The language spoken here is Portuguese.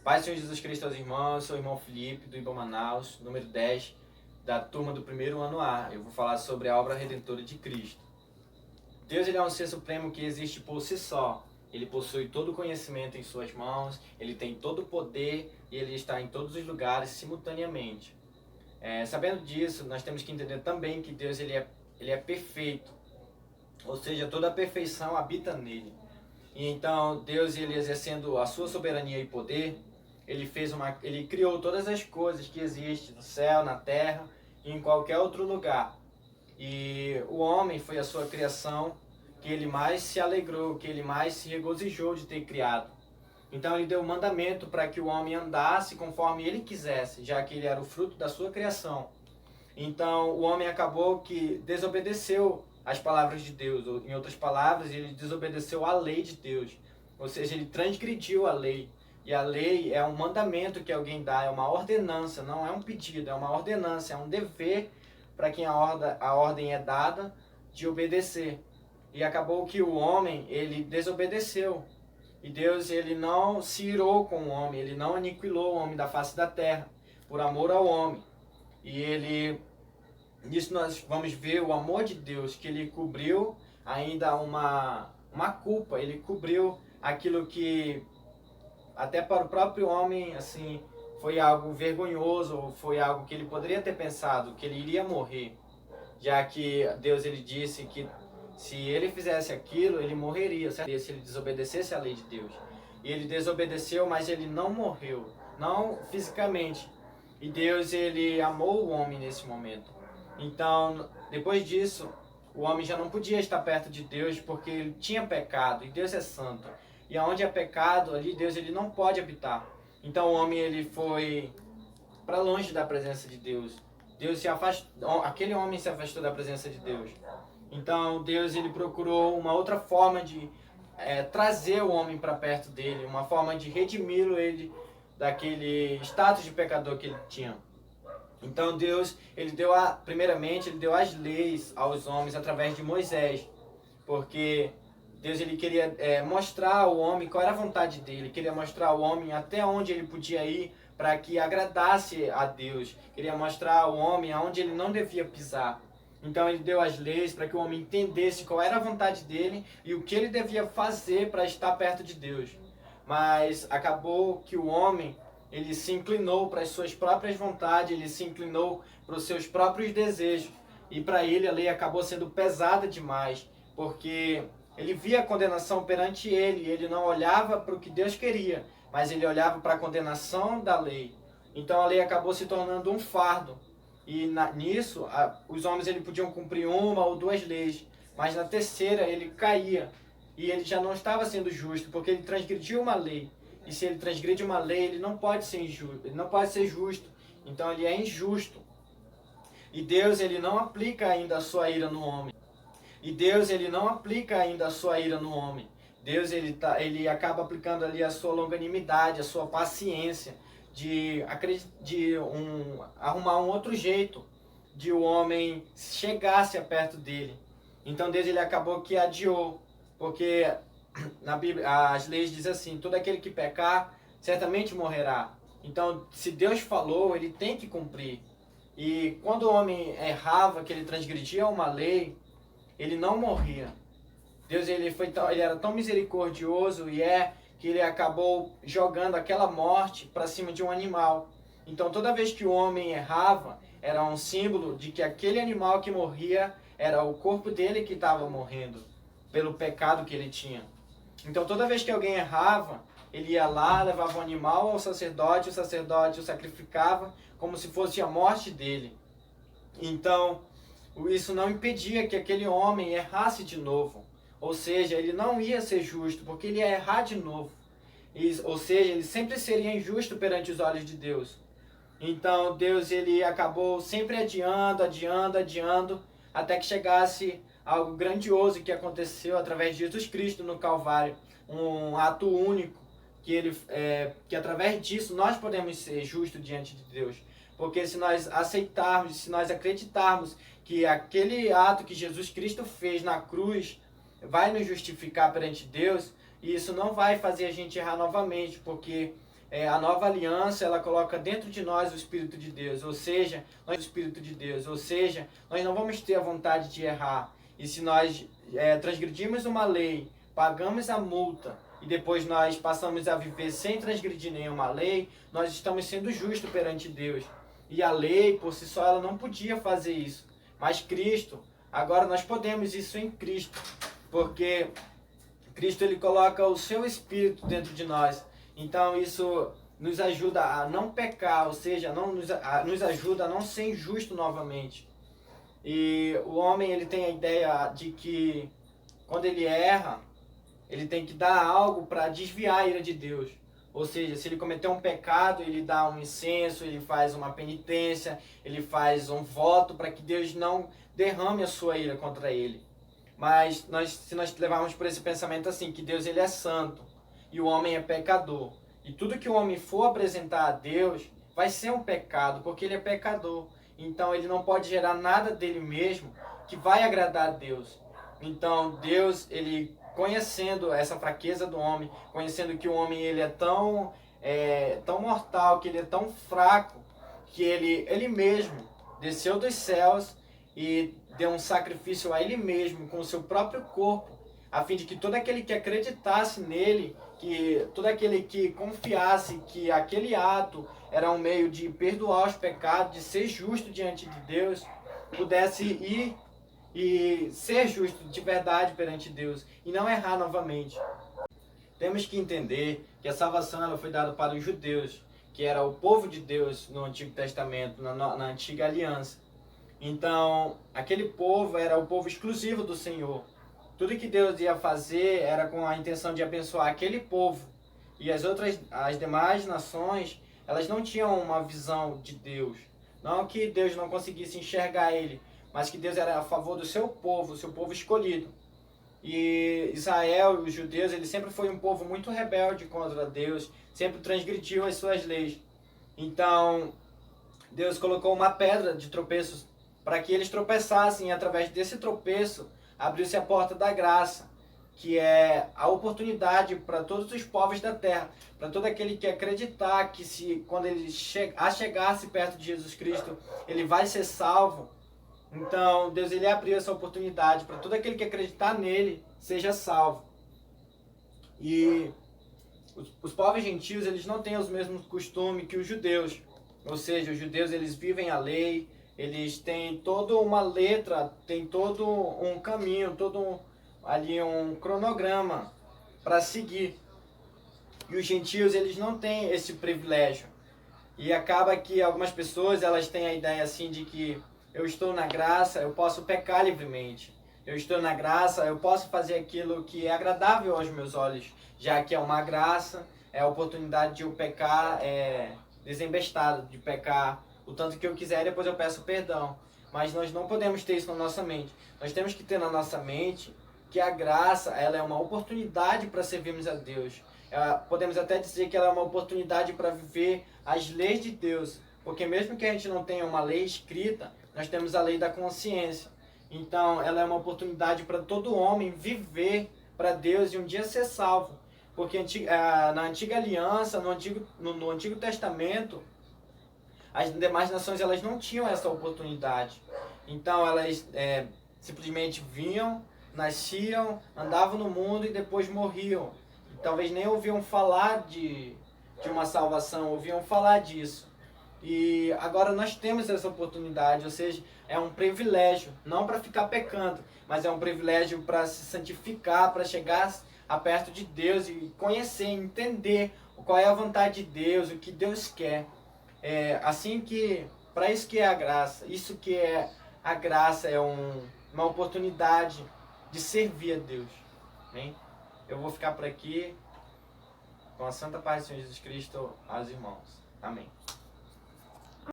Paz do Senhor Jesus Cristo aos irmãos, eu sou o irmão Felipe, do IBA Manaus, número 10, da turma do primeiro ano A. Eu vou falar sobre a obra redentora de Cristo. Deus ele é um ser supremo que existe por si só. Ele possui todo o conhecimento em suas mãos, ele tem todo o poder e ele está em todos os lugares simultaneamente. Sabendo disso, nós temos que entender também que Deus ele é perfeito, ou seja, toda a perfeição habita nele. E então Deus, ele exercendo a sua soberania e poder, ele criou todas as coisas que existem no céu, na terra e em qualquer outro lugar. E o homem foi a sua criação que ele mais se alegrou, que ele mais se regozijou de ter criado. Então ele deu um mandamento para que o homem andasse conforme ele quisesse, já que ele era o fruto da sua criação. Então o homem acabou que desobedeceu as palavras de Deus, ou em outras palavras, ele desobedeceu a lei de Deus. Ou seja, ele transgrediu a lei. E a lei é um mandamento que alguém dá, é uma ordenança, não é um pedido, é uma ordenança, é um dever para quem a ordem é dada de obedecer. E acabou que o homem, ele desobedeceu. E Deus, ele não se irou com o homem, ele não aniquilou o homem da face da terra, por amor ao homem. E nisso nós vamos ver o amor de Deus, que ele cobriu ainda uma culpa, ele cobriu aquilo que até para o próprio homem, assim, foi algo vergonhoso, foi algo que ele poderia ter pensado, que ele iria morrer, já que Deus ele disse que se ele fizesse aquilo, ele morreria, se ele desobedecesse a lei de Deus. E ele desobedeceu, mas ele não morreu, não fisicamente. E Deus ele amou o homem nesse momento. Então, depois disso, o homem já não podia estar perto de Deus porque ele tinha pecado, e Deus é santo. E aonde é pecado, ali Deus ele não pode habitar. Então o homem ele foi para longe da presença de Deus. Deus se afastou, aquele homem se afastou da presença de Deus. Então Deus ele procurou uma outra forma de trazer o homem para perto dele, uma forma de redimi-lo ele daquele status de pecador que ele tinha. Então Deus, primeiramente, ele deu as leis aos homens através de Moisés, porque Deus ele queria mostrar ao homem qual era a vontade dele, queria mostrar ao homem até onde ele podia ir para que agradasse a Deus, queria mostrar ao homem aonde ele não devia pisar. Então ele deu as leis para que o homem entendesse qual era a vontade dele e o que ele devia fazer para estar perto de Deus. Mas acabou que o homem ele se inclinou para as suas próprias vontades, ele se inclinou para os seus próprios desejos. E para ele a lei acabou sendo pesada demais, porque ele via a condenação perante ele não olhava para o que Deus queria, mas ele olhava para a condenação da lei. Então a lei acabou se tornando um fardo. E nisso, os homens ele podiam cumprir uma ou duas leis, mas na terceira ele caía. E ele já não estava sendo justo, porque ele transgrediu uma lei. E se ele transgride uma lei, ele não pode ser injusto, ele não pode ser justo. Então ele é injusto. E Deus ele não aplica ainda a sua ira no homem. E Deus ele não aplica ainda a sua ira no homem. Deus ele acaba aplicando ali a sua longanimidade, a sua paciência, arrumar um outro jeito de o homem chegasse a perto dele. Então Deus ele acabou que adiou, porque na Bíblia as leis dizem assim: todo aquele que pecar certamente morrerá. Então se Deus falou, ele tem que cumprir. E quando o homem errava, que ele transgredia uma lei, ele não morria. Deus ele era tão misericordioso que ele acabou jogando aquela morte para cima de um animal. Então toda vez que o homem errava, era um símbolo de que aquele animal que morria era o corpo dele que estava morrendo pelo pecado que ele tinha. Então toda vez que alguém errava, ele ia lá, levava o animal ao sacerdote, o sacerdote o sacrificava como se fosse a morte dele. Então isso não impedia que aquele homem errasse de novo. Ou seja, ele não ia ser justo, porque ele ia errar de novo. Ou seja, ele sempre seria injusto perante os olhos de Deus. Então Deus ele acabou sempre adiando, até que chegasse algo grandioso que aconteceu através de Jesus Cristo no Calvário. Um ato único, que através disso nós podemos ser justos diante de Deus. Porque se nós aceitarmos, se nós acreditarmos que aquele ato que Jesus Cristo fez na cruz vai nos justificar perante Deus, e isso não vai fazer a gente errar novamente, porque a nova aliança, ela coloca dentro de nós o Espírito de Deus, ou seja, nós não vamos ter a vontade de errar. E se nós transgredimos uma lei, pagamos a multa e depois nós passamos a viver sem transgredir nenhuma lei, nós estamos sendo justos perante Deus. E a lei, por si só, ela não podia fazer isso. Mas Cristo, agora nós podemos isso em Cristo, porque Cristo ele coloca o seu Espírito dentro de nós. Então isso nos ajuda a não pecar, ou seja, nos ajuda a não ser injusto novamente. E o homem ele tem a ideia de que quando ele erra, ele tem que dar algo para desviar a ira de Deus. Ou seja, se ele cometeu um pecado, ele dá um incenso, ele faz uma penitência, ele faz um voto para que Deus não derrame a sua ira contra ele. Mas se nós levarmos por esse pensamento assim, que Deus ele é santo e o homem é pecador, e tudo que o homem for apresentar a Deus vai ser um pecado, porque ele é pecador. Então ele não pode gerar nada dele mesmo que vai agradar a Deus. Então Deus, ele conhecendo essa fraqueza do homem, conhecendo que o homem ele é tão mortal, que ele é tão fraco, que ele mesmo desceu dos céus e deu um sacrifício a ele mesmo com o seu próprio corpo, a fim de que todo aquele que acreditasse nele, que todo aquele que confiasse que aquele ato era um meio de perdoar os pecados, de ser justo diante de Deus, pudesse ir e ser justo de verdade perante Deus e não errar novamente. Temos que entender que a salvação ela foi dada para os judeus, que era o povo de Deus no Antigo Testamento, na Antiga Aliança. Então, aquele povo era o povo exclusivo do Senhor. Tudo que Deus ia fazer era com a intenção de abençoar aquele povo. E as demais nações, elas não tinham uma visão de Deus. Não que Deus não conseguisse enxergar ele, mas que Deus era a favor do seu povo escolhido. E Israel, os judeus, ele sempre foi um povo muito rebelde contra Deus, sempre transgrediu as suas leis. Então, Deus colocou uma pedra de tropeço para que eles tropeçassem, e através desse tropeço abriu-se a porta da graça, que é a oportunidade para todos os povos da terra, para todo aquele que acreditar que quando ele chegasse perto de Jesus Cristo, ele vai ser salvo. Então, Deus ele abriu essa oportunidade para todo aquele que acreditar nele seja salvo. E os povos gentios, eles não têm os mesmos costumes que os judeus. Ou seja, os judeus eles vivem a lei, eles têm toda uma letra, tem todo um caminho, ali um cronograma para seguir. E os gentios, eles não têm esse privilégio. E acaba que algumas pessoas, elas têm a ideia assim de que eu estou na graça, eu posso pecar livremente. Eu estou na graça, eu posso fazer aquilo que é agradável aos meus olhos, já que é uma graça, é a oportunidade de eu pecar desembestado, de pecar o tanto que eu quiser e depois eu peço perdão. Mas nós não podemos ter isso na nossa mente. Nós temos que ter na nossa mente que a graça ela é uma oportunidade para servirmos a Deus. Podemos até dizer que ela é uma oportunidade para viver as leis de Deus. Porque mesmo que a gente não tenha uma lei escrita, nós temos a lei da consciência. Então, ela é uma oportunidade para todo homem viver para Deus e um dia ser salvo. Porque na Antiga Aliança, no Antigo Testamento, as demais nações elas não tinham essa oportunidade. Então, elas simplesmente vinham, nasciam, andavam no mundo e depois morriam. E talvez nem ouviam falar de uma salvação, ouviam falar disso. E agora nós temos essa oportunidade, ou seja, é um privilégio, não para ficar pecando, mas é um privilégio para se santificar, para chegar a perto de Deus e conhecer, entender qual é a vontade de Deus, o que Deus quer. Para isso que é a graça, isso que é a graça, é uma oportunidade de servir a Deus. Amém? Eu vou ficar por aqui, com a santa paz do Senhor Jesus Cristo aos irmãos. Amém.